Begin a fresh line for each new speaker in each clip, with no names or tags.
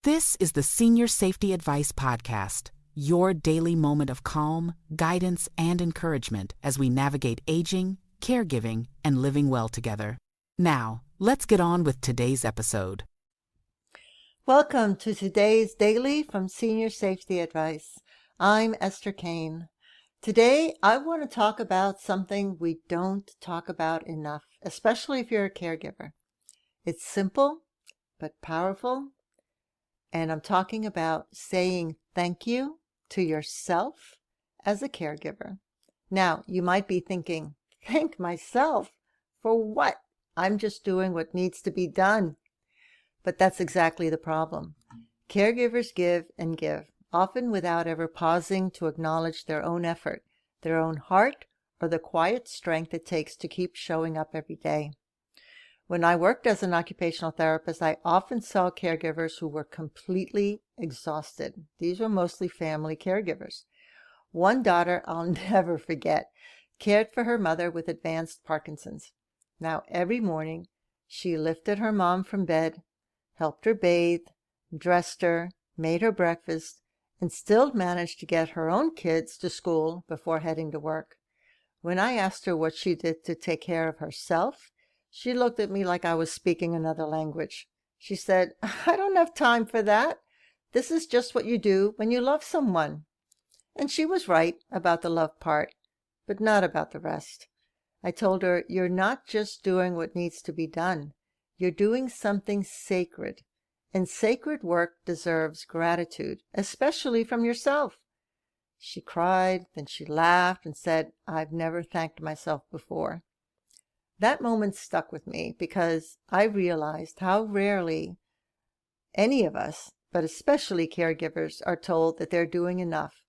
This is the Senior Safety Advice Podcast, your daily moment of calm, guidance, and encouragement as we navigate aging, caregiving, and living well together. Now, let's get on with today's episode.
Welcome to today's Daily from Senior Safety Advice. I'm Esther Kane. Today, I want to talk about something we don't talk about enough, especially if you're a caregiver. It's simple, but powerful, and I'm talking about saying thank you to yourself as a caregiver. Now, you might be thinking, thank myself? For what? I'm just doing what needs to be done. But that's exactly the problem. Caregivers give and give, often without ever pausing to acknowledge their own effort, their own heart, or the quiet strength it takes to keep showing up every day. When I worked as an occupational therapist, I often saw caregivers who were completely exhausted. These were mostly family caregivers. One daughter I'll never forget cared for her mother with advanced Parkinson's. Now, every morning, she lifted her mom from bed, helped her bathe, dressed her, made her breakfast, and still managed to get her own kids to school before heading to work. When I asked her what she did to take care of herself, she looked at me like I was speaking another language. She said, "I don't have time for that. This is just what you do when you love someone." And she was right about the love part, but not about the rest. I told her, "You're not just doing what needs to be done. You're doing something sacred, and sacred work deserves gratitude, especially from yourself." She cried, then she laughed and said, "I've never thanked myself before." That moment stuck with me because I realized how rarely any of us, but especially caregivers, are told that they're doing enough,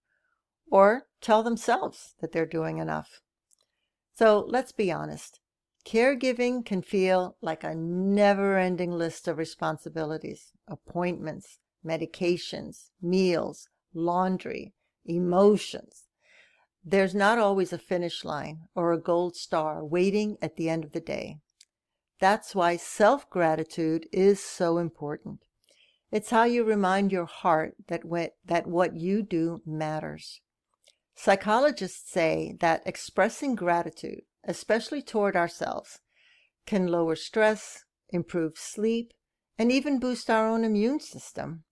or tell themselves that they're doing enough. So let's be honest. Caregiving can feel like a never-ending list of responsibilities, appointments, medications, meals, laundry, emotions. There's not always a finish line or a gold star waiting at the end of the day. That's why self-gratitude is so important. It's how you remind your heart that what you do matters. Psychologists say that expressing gratitude, especially toward ourselves, can lower stress, improve sleep, and even boost our own immune system.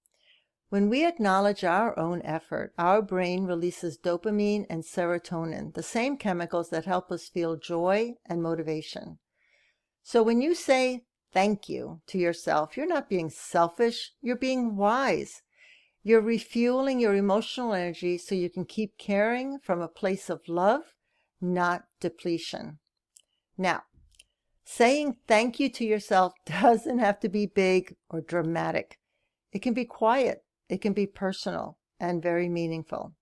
When we acknowledge our own effort, our brain releases dopamine and serotonin, the same chemicals that help us feel joy and motivation. So when you say thank you to yourself, you're not being selfish, you're being wise. You're refueling your emotional energy so you can keep caring from a place of love, not depletion. Now, saying thank you to yourself doesn't have to be big or dramatic. It can be quiet. It can be personal and very meaningful.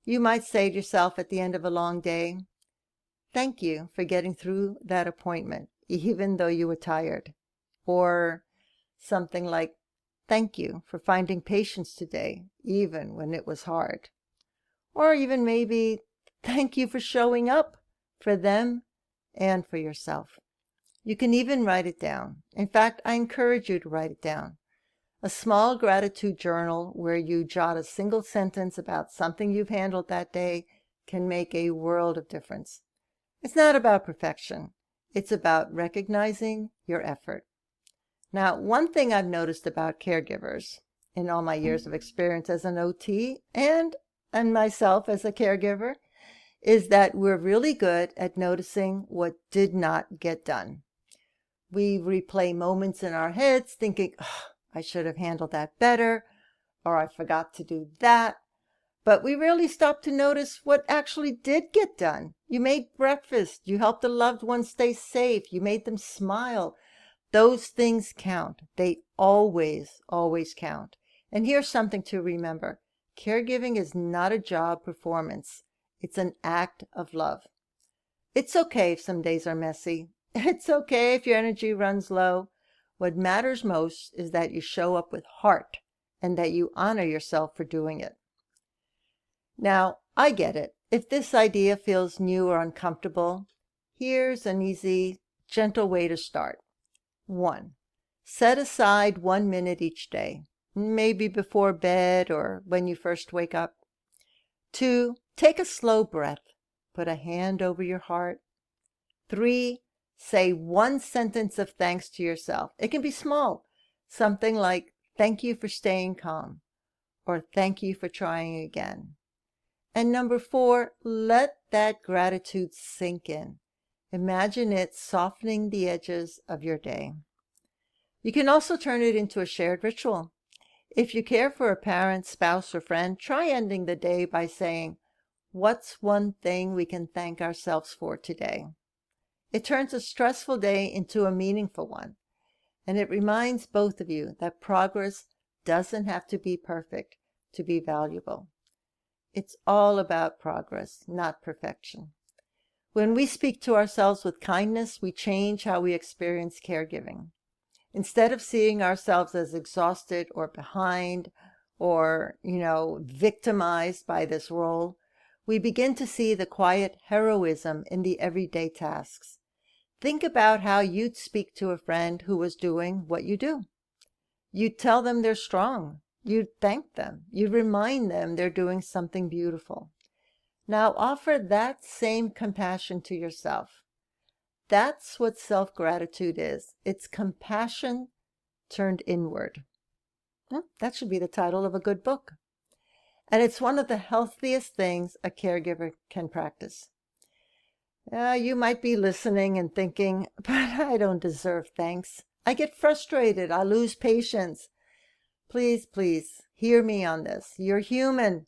You might say to yourself at the end of a long day, "Thank you for getting through that appointment, even though you were tired." Or something like, "Thank you for finding patience today, even when it was hard." Or even maybe, "Thank you for showing up for them and for yourself." You can even write it down. In fact, I encourage you to write it down. A small gratitude journal where you jot a single sentence about something you've handled that day can make a world of difference. It's not about perfection. It's about recognizing your effort. Now, one thing I've noticed about caregivers in all my years of experience as an OT and myself as a caregiver is that we're really good at noticing what did not get done. We replay moments in our heads thinking, "Oh, I should have handled that better," or "I forgot to do that." But we rarely stop to notice what actually did get done. You made breakfast. You helped a loved one stay safe. You made them smile. Those things count. They always, always count. And here's something to remember. Caregiving is not a job performance. It's an act of love. It's okay if some days are messy. It's okay if your energy runs low. What matters most is that you show up with heart and that you honor yourself for doing it. Now, I get it. If this idea feels new or uncomfortable, here's an easy, gentle way to start. 1. Set aside 1 minute each day. maybe before bed or when you first wake up. 2, take a slow breath. Put a hand over your heart. 3, say one sentence of thanks to yourself. It can be small, something like, thank you for staying calm, or thank you for trying again. And number 4, let that gratitude sink in. Imagine it softening the edges of your day. You can also turn it into a shared ritual. If you care for a parent, spouse, or friend, try ending the day by saying, what's one thing we can thank ourselves for today? It turns a stressful day into a meaningful one, and it reminds both of you that progress doesn't have to be perfect to be valuable. It's all about progress, not perfection. When we speak to ourselves with kindness, we change how we experience caregiving. Instead of seeing ourselves as exhausted or behind or, victimized by this role, we begin to see the quiet heroism in the everyday tasks. Think about how you'd speak to a friend who was doing what you do. You'd tell them they're strong. You'd thank them. You'd remind them they're doing something beautiful. Now offer that same compassion to yourself. That's what self-gratitude is. It's compassion turned inward. That should be the title of a good book. And it's one of the healthiest things a caregiver can practice. You might be listening and thinking, but I don't deserve thanks. I get frustrated. I lose patience. Please, please, hear me on this. You're human.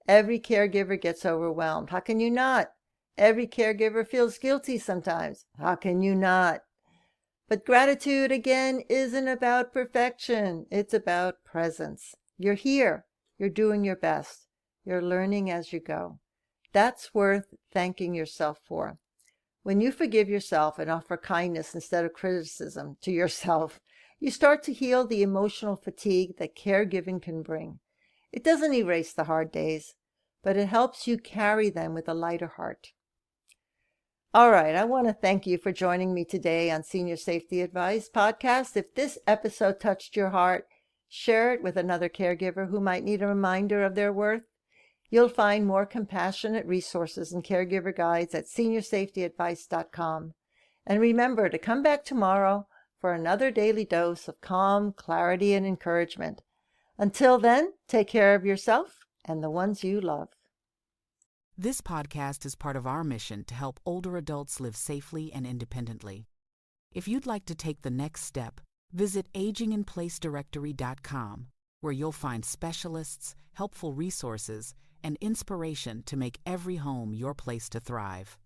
Every caregiver gets overwhelmed. How can you not? Every caregiver feels guilty sometimes. How can you not? But gratitude, again, isn't about perfection. It's about presence. You're here. You're doing your best. You're learning as you go. That's worth thanking yourself for. When you forgive yourself and offer kindness instead of criticism to yourself, you start to heal the emotional fatigue that caregiving can bring. It doesn't erase the hard days, but it helps you carry them with a lighter heart. All right, I want to thank you for joining me today on Senior Safety Advice Podcast. If this episode touched your heart, share it with another caregiver who might need a reminder of their worth. You'll find more compassionate resources and caregiver guides at seniorsafetyadvice.com. And remember to come back tomorrow for another daily dose of calm, clarity, and encouragement. Until then, take care of yourself and the ones you love.
This podcast is part of our mission to help older adults live safely and independently. If you'd like to take the next step, visit aginginplacedirectory.com, where you'll find specialists, helpful resources, and inspiration to make every home your place to thrive.